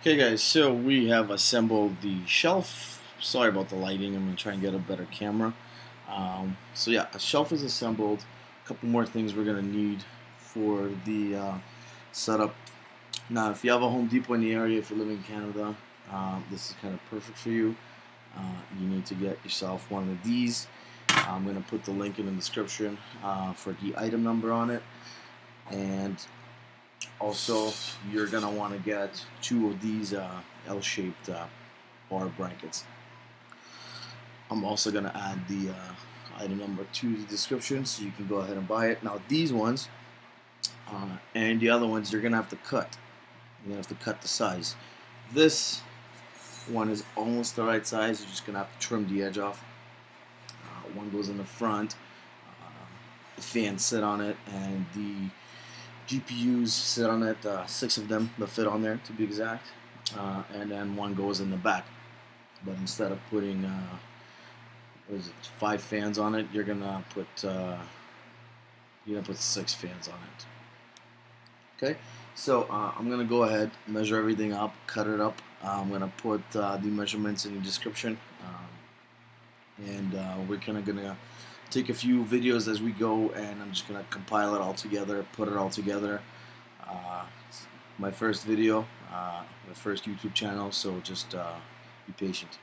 Okay guys, so we have assembled the shelf. Sorry about the lighting, I'm going to try and get a better camera. So yeah, a shelf is assembled. A couple more things we're going to need for the setup. Now if you have a Home Depot in the area, if you live in Canada, this is kind of perfect for you. You need to get yourself one of these. I'm going to put the link in the description for the item number on it. And also, you're going to want to get two of these L-shaped bar brackets. I'm also going to add the item number to the description so you can go ahead and buy it. Now, these ones and the other ones, you're going to have to cut. You're going to have to cut the size. This one is almost the right size. You're just going to have to trim the edge off. One goes in the front. The fans sit on it, and the GPUs sit on it, 6 of them that fit on there to be exact, and then one goes in the back. But instead of putting what is it, 5 fans on it, you're gonna put 6 fans on it. Okay, so I'm gonna go ahead, measure everything up, cut it up. I'm gonna put the measurements in the description, and we're kind of gonna take a few videos as we go, and I'm just gonna compile it all together, put it all together. My first video, my first YouTube channel, so just be patient.